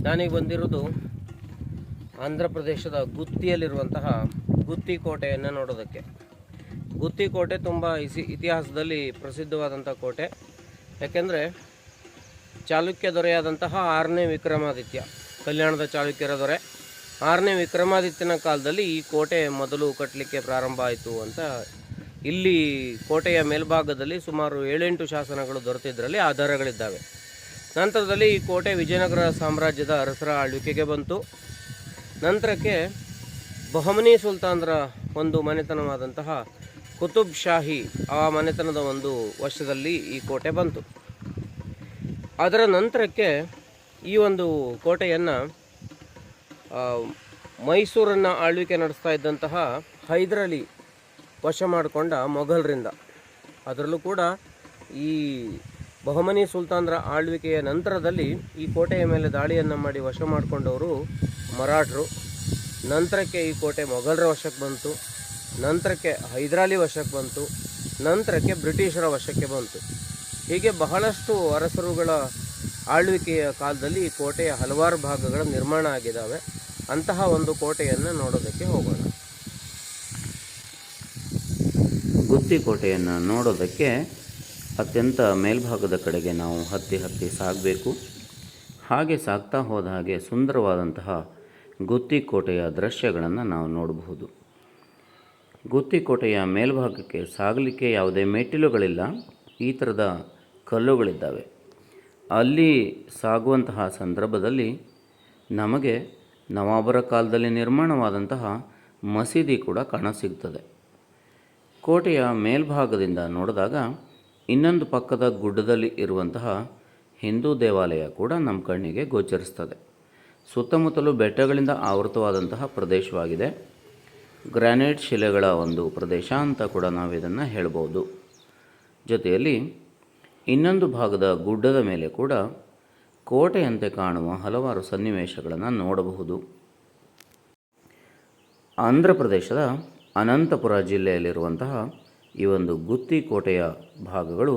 ನಾನೀಗ ಬಂದಿರೋದು ಆಂಧ್ರ ಪ್ರದೇಶದ ಗುತ್ತಿಯಲ್ಲಿರುವಂತಹ ಗುತ್ತಿ ಕೋಟೆಯನ್ನು ನೋಡೋದಕ್ಕೆ. ಗುತ್ತಿ ಕೋಟೆ ತುಂಬ ಇತಿಹಾಸದಲ್ಲಿ ಪ್ರಸಿದ್ಧವಾದಂಥ ಕೋಟೆ. ಯಾಕೆಂದರೆ ಚಾಲುಕ್ಯ ದೊರೆಯಾದಂತಹ 6ನೇ ವಿಕ್ರಮಾದಿತ್ಯ, ಕಲ್ಯಾಣದ ಚಾಲುಕ್ಯರ ದೊರೆ 6ನೇ ವಿಕ್ರಮಾದಿತ್ಯನ ಕಾಲದಲ್ಲಿ ಈ ಕೋಟೆ ಮೊದಲು ಕಟ್ಟಲಿಕ್ಕೆ ಪ್ರಾರಂಭ ಆಯಿತು ಅಂತ ಇಲ್ಲಿ ಕೋಟೆಯ ಮೇಲ್ಭಾಗದಲ್ಲಿ ಸುಮಾರು 7-8 ಶಾಸನಗಳು ದೊರೆತಿದ್ದರಲ್ಲಿ ಆಧಾರಗಳಿದ್ದಾವೆ. ನಂತರದಲ್ಲಿ ಈ ಕೋಟೆ ವಿಜಯನಗರ ಸಾಮ್ರಾಜ್ಯದ ಅರಸರ ಆಳ್ವಿಕೆಗೆ ಬಂತು. ನಂತರಕ್ಕೆ ಬಹಮನಿ ಸುಲ್ತಾನರ ಒಂದು ಮನೆತನವಾದಂತಹ ಕುತುಬ್ ಶಾಹಿ ಆ ಮನೆತನದ ಒಂದು ವರ್ಷದಲ್ಲಿ ಈ ಕೋಟೆ ಬಂತು. ಅದರ ನಂತರಕ್ಕೆ ಈ ಒಂದು ಕೋಟೆಯನ್ನು ಮೈಸೂರನ್ನು ಆಳ್ವಿಕೆ ನಡೆಸ್ತಾ ಇದ್ದಂತಹ ಹೈದರಾಲಿ ವಶ ಮಾಡಿಕೊಂಡ ಮೊಘಲರಿಂದ. ಅದರಲ್ಲೂ ಕೂಡ ಈ ಬಹಮನಿ ಸುಲ್ತಾನರ ಆಳ್ವಿಕೆಯ ನಂತರದಲ್ಲಿ ಈ ಕೋಟೆಯ ಮೇಲೆ ದಾಳಿಯನ್ನು ಮಾಡಿ ವಶ ಮಾಡಿಕೊಂಡವರು ಮರಾಠರು. ನಂತರಕ್ಕೆ ಈ ಕೋಟೆ ಮೊಘಲರ ವಶಕ್ಕೆ ಬಂತು, ನಂತರಕ್ಕೆ ಹೈದರಾಲಿ ವಶಕ್ಕೆ ಬಂತು, ನಂತರಕ್ಕೆ ಬ್ರಿಟಿಷರ ವಶಕ್ಕೆ ಬಂತು. ಹೀಗೆ ಬಹಳಷ್ಟು ಅರಸರುಗಳ ಆಳ್ವಿಕೆಯ ಕಾಲದಲ್ಲಿ ಈ ಕೋಟೆಯ ಹಲವಾರು ಭಾಗಗಳ ನಿರ್ಮಾಣ ಆಗಿದ್ದಾವೆ. ಅಂತಹ ಒಂದು ಕೋಟೆಯನ್ನು ನೋಡೋದಕ್ಕೆ ಹೋಗೋಣ. ಗುತ್ತಿ ಕೋಟೆಯನ್ನು ನೋಡೋದಕ್ಕೆ ಅತ್ಯಂತ ಮೇಲ್ಭಾಗದ ಕಡೆಗೆ ನಾವು ಹತ್ತಿ ಸಾಗಬೇಕು. ಹಾಗೆ ಸಾಗ್ತಾ ಹೋದ ಹಾಗೆ ಸುಂದರವಾದಂತಹ ಗುತ್ತಿ ಕೋಟೆಯ ದೃಶ್ಯಗಳನ್ನು ನಾವು ನೋಡಬಹುದು. ಗುತ್ತಿ ಕೋಟೆಯ ಮೇಲ್ಭಾಗಕ್ಕೆ ಸಾಗಲಿಕ್ಕೆ ಯಾವುದೇ ಮೆಟ್ಟಿಲುಗಳಿಲ್ಲ, ಈ ಥರದ ಕಲ್ಲುಗಳಿದ್ದಾವೆ. ಅಲ್ಲಿ ಸಾಗುವಂತಹ ಸಂದರ್ಭದಲ್ಲಿ ನಮಗೆ ನವಾಬರ ಕಾಲದಲ್ಲಿ ನಿರ್ಮಾಣವಾದಂತಹ ಮಸೀದಿ ಕೂಡ ಕಾಣಸಿಗ್ತದೆ. ಕೋಟೆಯ ಮೇಲ್ಭಾಗದಿಂದ ನೋಡಿದಾಗ ಇನ್ನೊಂದು ಪಕ್ಕದ ಗುಡ್ಡದಲ್ಲಿ ಇರುವಂತಹ ಹಿಂದೂ ದೇವಾಲಯ ಕೂಡ ನಮ್ಮ ಕಣ್ಣಿಗೆ ಗೋಚರಿಸ್ತದೆ. ಸುತ್ತಮುತ್ತಲೂ ಬೆಟ್ಟಗಳಿಂದ ಆವೃತವಾದಂತಹ ಪ್ರದೇಶವಾಗಿದೆ. ಗ್ರಾನೈಟ್ ಶಿಲೆಗಳ ಒಂದು ಪ್ರದೇಶ ಅಂತ ಕೂಡ ನಾವು ಇದನ್ನು ಹೇಳ್ಬೋದು. ಜೊತೆಯಲ್ಲಿ ಇನ್ನೊಂದು ಭಾಗದ ಗುಡ್ಡದ ಮೇಲೆ ಕೂಡ ಕೋಟೆಯಂತೆ ಕಾಣುವ ಹಲವಾರು ಸನ್ನಿವೇಶಗಳನ್ನು ನೋಡಬಹುದು. ಆಂಧ್ರ ಪ್ರದೇಶದ ಅನಂತಪುರ ಜಿಲ್ಲೆಯಲ್ಲಿರುವಂತಹ ಈ ಒಂದು ಗುತ್ತಿ ಕೋಟೆಯ ಭಾಗಗಳು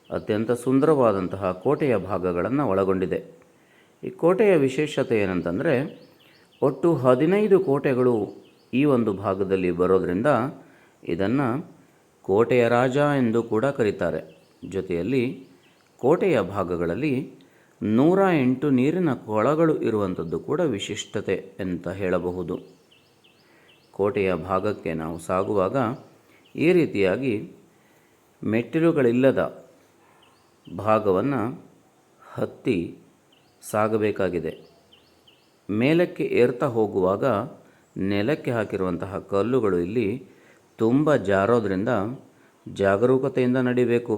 ಅತ್ಯಂತ ಸುಂದರವಾದಂತಹ ಕೋಟೆಯ ಭಾಗಗಳನ್ನು ಒಳಗೊಂಡಿದೆ. ಈ ಕೋಟೆಯ ವಿಶೇಷತೆ ಏನಂತಂದರೆ ಒಟ್ಟು 15 ಕೋಟೆಗಳು ಈ ಒಂದು ಭಾಗದಲ್ಲಿ ಬರೋದರಿಂದ ಇದನ್ನು ಕೋಟೆಯ ರಾಜ ಎಂದು ಕೂಡ ಕರೀತಾರೆ. ಜೊತೆಯಲ್ಲಿ ಕೋಟೆಯ ಭಾಗಗಳಲ್ಲಿ 108 ನೀರಿನ ಕೊಳಗಳು ಇರುವಂಥದ್ದು ಕೂಡ ವಿಶಿಷ್ಟತೆ ಅಂತ ಹೇಳಬಹುದು. ಕೋಟೆಯ ಭಾಗಕ್ಕೆ ನಾವು ಸಾಗುವಾಗ ಈ ರೀತಿಯಾಗಿ ಮೆಟ್ಟಿಲುಗಳಿಲ್ಲದ ಭಾಗವನ್ನು ಹತ್ತಿ ಸಾಗಬೇಕಾಗಿದೆ. ಮೇಲಕ್ಕೆ ಏರ್ತಾ ಹೋಗುವಾಗ ನೆಲಕ್ಕೆ ಹಾಕಿರುವಂತಹ ಕಲ್ಲುಗಳು ಇಲ್ಲಿ ತುಂಬ ಜಾರೋದ್ರಿಂದ ಜಾಗರೂಕತೆಯಿಂದ ನಡಿಬೇಕು.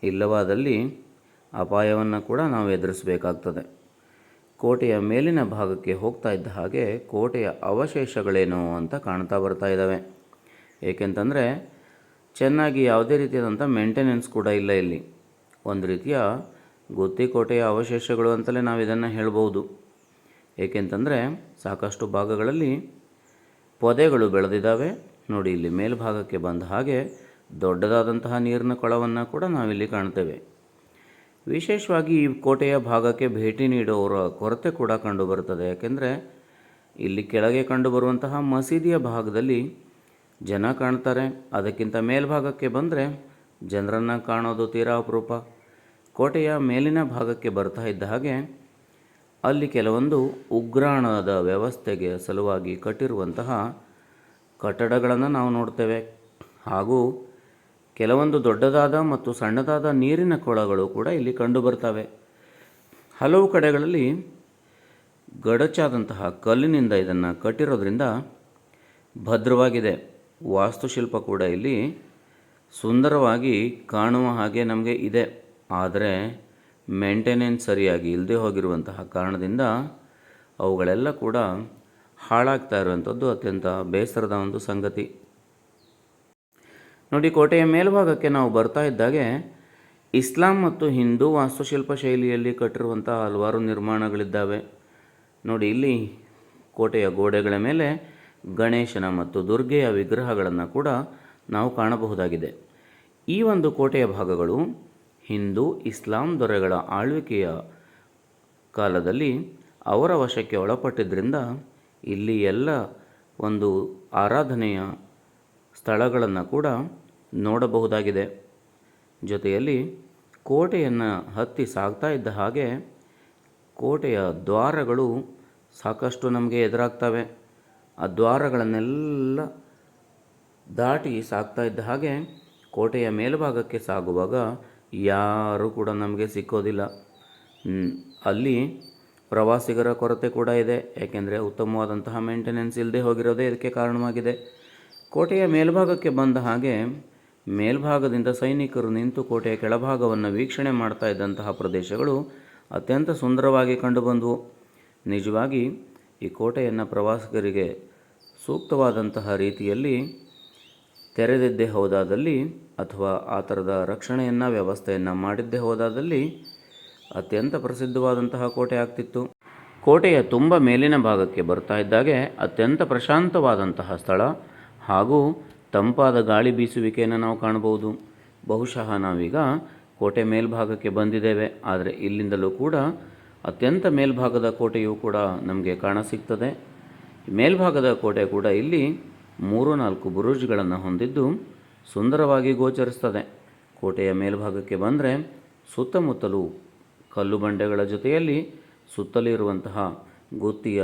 ಇಲ್ಲವಾದಲ್ಲಿ ಅಪಾಯವನ್ನು ಕೂಡ ನಾವು ಎದುರಿಸಬೇಕಾಗ್ತದೆ. ಕೋಟೆಯ ಮೇಲಿನ ಭಾಗಕ್ಕೆ ಹೋಗ್ತಾ ಇದ್ದ ಹಾಗೆ ಕೋಟೆಯ ಅವಶೇಷಗಳೇನು ಅಂತ ಕಾಣ್ತಾ ಬರ್ತಾ ಇದ್ದಾವೆ. ಏಕೆಂತಂದರೆ ಚೆನ್ನಾಗಿ ಯಾವುದೇ ರೀತಿಯಾದಂಥ ಮೇಂಟೆನೆನ್ಸ್ ಕೂಡ ಇಲ್ಲ ಇಲ್ಲಿ. ಒಂದು ರೀತಿಯ ಗುತ್ತಿ ಕೋಟೆಯ ಅವಶೇಷಗಳು ಅಂತಲೇ ನಾವು ಇದನ್ನು ಹೇಳ್ಬೋದು. ಏಕೆಂತಂದರೆ ಸಾಕಷ್ಟು ಭಾಗಗಳಲ್ಲಿ ಪೊದೆಗಳು ಬೆಳೆದಿದ್ದಾವೆ. ನೋಡಿ, ಇಲ್ಲಿ ಮೇಲ್ಭಾಗಕ್ಕೆ ಬಂದ ಹಾಗೆ ದೊಡ್ಡದಾದಂತಹ ನೀರಿನ ಕೊಳವನ್ನು ಕೂಡ ನಾವಿಲ್ಲಿ ಕಾಣ್ತೇವೆ. ವಿಶೇಷವಾಗಿ ಈ ಕೋಟೆಯ ಭಾಗಕ್ಕೆ ಭೇಟಿ ನೀಡುವವರ ಕೊರತೆ ಕೂಡ ಕಂಡುಬರುತ್ತದೆ. ಯಾಕೆಂದರೆ ಇಲ್ಲಿ ಕೆಳಗೆ ಕಂಡುಬರುವಂತಹ ಮಸೀದಿಯ ಭಾಗದಲ್ಲಿ ಜನ ಕಾಣ್ತಾರೆ. ಅದಕ್ಕಿಂತ ಮೇಲ್ಭಾಗಕ್ಕೆ ಬಂದರೆ ಜನರನ್ನು ಕಾಣೋದು ತೀರಾ ಅಪರೂಪ. ಕೋಟೆಯ ಮೇಲಿನ ಭಾಗಕ್ಕೆ ಬರ್ತಾ ಇದ್ದ ಹಾಗೆ ಅಲ್ಲಿ ಕೆಲವೊಂದು ಉಗ್ರಾಣದ ವ್ಯವಸ್ಥೆಗೆ ಸಲುವಾಗಿ ಕಟ್ಟಿರುವಂತಹ ಕಟ್ಟಡಗಳನ್ನು ನಾವು ನೋಡ್ತೇವೆ. ಹಾಗೂ ಕೆಲವೊಂದು ದೊಡ್ಡದಾದ ಮತ್ತು ಸಣ್ಣದಾದ ನೀರಿನ ಕೊಳಗಳು ಕೂಡ ಇಲ್ಲಿ ಕಂಡುಬರ್ತವೆ. ಹಲವು ಕಡೆಗಳಲ್ಲಿ ಗಡಚಾದಂತಹ ಕಲ್ಲಿನಿಂದ ಇದನ್ನು ಕಟ್ಟಿರೋದ್ರಿಂದ ಭದ್ರವಾಗಿದೆ. ವಾಸ್ತುಶಿಲ್ಪ ಕೂಡ ಇಲ್ಲಿ ಸುಂದರವಾಗಿ ಕಾಣುವ ಹಾಗೆ ನಮಗೆ ಇದೆ. ಆದರೆ ಮೇಂಟೆನೆನ್ಸ್ ಸರಿಯಾಗಿ ಇಲ್ಲದೆ ಹೋಗಿರುವಂತಹ ಕಾರಣದಿಂದ ಅವುಗಳೆಲ್ಲ ಕೂಡ ಹಾಳಾಗ್ತಾ ಇರುವಂಥದ್ದು ಅತ್ಯಂತ ಬೇಸರದ ಒಂದು ಸಂಗತಿ. ನೋಡಿ, ಕೋಟೆಯ ಮೇಲ್ಭಾಗಕ್ಕೆ ನಾವು ಬರ್ತಾ ಇದ್ದಾಗೆ ಇಸ್ಲಾಂ ಮತ್ತು ಹಿಂದೂ ವಾಸ್ತುಶಿಲ್ಪ ಶೈಲಿಯಲ್ಲಿ ಕಟ್ಟಿರುವಂಥ ಹಲವಾರು ನಿರ್ಮಾಣಗಳಿದ್ದಾವೆ. ನೋಡಿ, ಇಲ್ಲಿ ಕೋಟೆಯ ಗೋಡೆಗಳ ಮೇಲೆ ಗಣೇಶನ ಮತ್ತು ದುರ್ಗೆಯ ವಿಗ್ರಹಗಳನ್ನು ಕೂಡ ನಾವು ಕಾಣಬಹುದಾಗಿದೆ. ಈ ಒಂದು ಕೋಟೆಯ ಭಾಗಗಳು ಹಿಂದೂ ಇಸ್ಲಾಂ ದೊರೆಗಳ ಆಳ್ವಿಕೆಯ ಕಾಲದಲ್ಲಿ ಅವರ ವಶಕ್ಕೆ ಒಳಪಟ್ಟಿದ್ದರಿಂದ ಇಲ್ಲಿ ಎಲ್ಲ ಒಂದು ಆರಾಧನೆಯ ಸ್ಥಳಗಳನ್ನು ಕೂಡ ನೋಡಬಹುದಾಗಿದೆ. ಜೊತೆಯಲ್ಲಿ ಕೋಟೆಯನ್ನು ಹತ್ತಿ ಸಾಗ್ತಾ ಇದ್ದ ಹಾಗೆ ಕೋಟೆಯ ದ್ವಾರಗಳು ಸಾಕಷ್ಟು ನಮಗೆ ಎದುರಾಗ್ತವೆ. ಆ ದ್ವಾರಗಳನ್ನೆಲ್ಲ ದಾಟಿ ಸಾಗ್ತಾ ಇದ್ದ ಹಾಗೆ ಕೋಟೆಯ ಮೇಲ್ಭಾಗಕ್ಕೆ ಸಾಗುವಾಗ ಯಾರೂ ಕೂಡ ನಮಗೆ ಸಿಕ್ಕೋದಿಲ್ಲ. ಅಲ್ಲಿ ಪ್ರವಾಸಿಗರ ಕೊರತೆ ಕೂಡ ಇದೆ, ಏಕೆಂದರೆ ಉತ್ತಮವಾದಂತಹ ಮೇಂಟೆನೆನ್ಸ್ ಇಲ್ಲದೆ ಹೋಗಿರೋದೇ ಇದಕ್ಕೆ ಕಾರಣವಾಗಿದೆ. ಕೋಟೆಯ ಮೇಲ್ಭಾಗಕ್ಕೆ ಬಂದ ಹಾಗೆ ಮೇಲ್ಭಾಗದಿಂದ ಸೈನಿಕರು ನಿಂತು ಕೋಟೆಯ ಕೆಳಭಾಗವನ್ನು ವೀಕ್ಷಣೆ ಮಾಡ್ತಾ ಇದ್ದಂತಹ ಪ್ರದೇಶಗಳು ಅತ್ಯಂತ ಸುಂದರವಾಗಿ ಕಂಡುಬಂದವು. ನಿಜವಾಗಿ ಈ ಕೋಟೆಯನ್ನು ಪ್ರವಾಸಿಗರಿಗೆ ಸೂಕ್ತವಾದಂತಹ ರೀತಿಯಲ್ಲಿ ತೆರೆದಿದ್ದೇ ಹೋದಾದಲ್ಲಿ ಅಥವಾ ಆ ಥರದ ರಕ್ಷಣೆಯನ್ನು ವ್ಯವಸ್ಥೆಯನ್ನು ಮಾಡಿದ್ದೇ ಹೋದಾದಲ್ಲಿ ಅತ್ಯಂತ ಪ್ರಸಿದ್ಧವಾದಂತಹ ಕೋಟೆ ಆಗ್ತಿತ್ತು. ಕೋಟೆಯ ತುಂಬ ಮೇಲಿನ ಭಾಗಕ್ಕೆ ಬರ್ತಾ ಇದ್ದಾಗೆ ಅತ್ಯಂತ ಪ್ರಶಾಂತವಾದಂತಹ ಸ್ಥಳ ಹಾಗೂ ತಂಪಾದ ಗಾಳಿ ಬೀಸುವಿಕೆಯನ್ನು ನಾವು ಕಾಣಬಹುದು. ಬಹುಶಃ ನಾವೀಗ ಕೋಟೆ ಮೇಲ್ಭಾಗಕ್ಕೆ ಬಂದಿದ್ದೇವೆ, ಆದರೆ ಇಲ್ಲಿಂದಲೂ ಕೂಡ ಅತ್ಯಂತ ಮೇಲ್ಭಾಗದ ಕೋಟೆಯೂ ಕೂಡ ನಮಗೆ ಕಾಣಸಿಗ್ತದೆ. ಮೇಲ್ಭಾಗದ ಕೋಟೆ ಕೂಡ ಇಲ್ಲಿ 3-4 ಬುರುಜ್ಗಳನ್ನು ಹೊಂದಿದ್ದು ಸುಂದರವಾಗಿ ಗೋಚರಿಸ್ತದೆ. ಕೋಟೆಯ ಮೇಲ್ಭಾಗಕ್ಕೆ ಬಂದರೆ ಸುತ್ತಮುತ್ತಲೂ ಕಲ್ಲು ಬಂಡೆಗಳ ಜೊತೆಯಲ್ಲಿ ಸುತ್ತಲೂ ಇರುವಂತಹ ಗುತ್ತಿಯ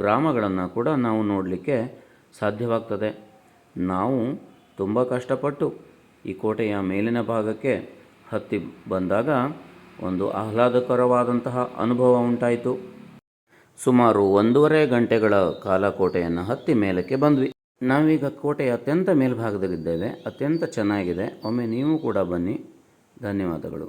ಗ್ರಾಮಗಳನ್ನು ಕೂಡ ನಾವು ನೋಡಲಿಕ್ಕೆ ಸಾಧ್ಯವಾಗ್ತದೆ. ನಾವು ತುಂಬ ಕಷ್ಟಪಟ್ಟು ಈ ಕೋಟೆಯ ಮೇಲಿನ ಭಾಗಕ್ಕೆ ಹತ್ತಿ ಬಂದಾಗ ಒಂದು ಆಹ್ಲಾದಕರವಾದಂತಹ ಅನುಭವ ಉಂಟಾಯಿತು. ಸುಮಾರು 1.5 ಗಂಟೆಗಳ ಕಾಲ ಕೋಟೆಯನ್ನು ಹತ್ತಿ ಮೇಲಕ್ಕೆ ಬಂದ್ವಿ. ನಾವೀಗ ಕೋಟೆಯ ಅತ್ಯಂತ ಮೇಲ್ಭಾಗದಲ್ಲಿದ್ದೇವೆ. ಅತ್ಯಂತ ಚೆನ್ನಾಗಿದೆ. ಒಮ್ಮೆ ನೀವು ಕೂಡ ಬನ್ನಿ. ಧನ್ಯವಾದಗಳು.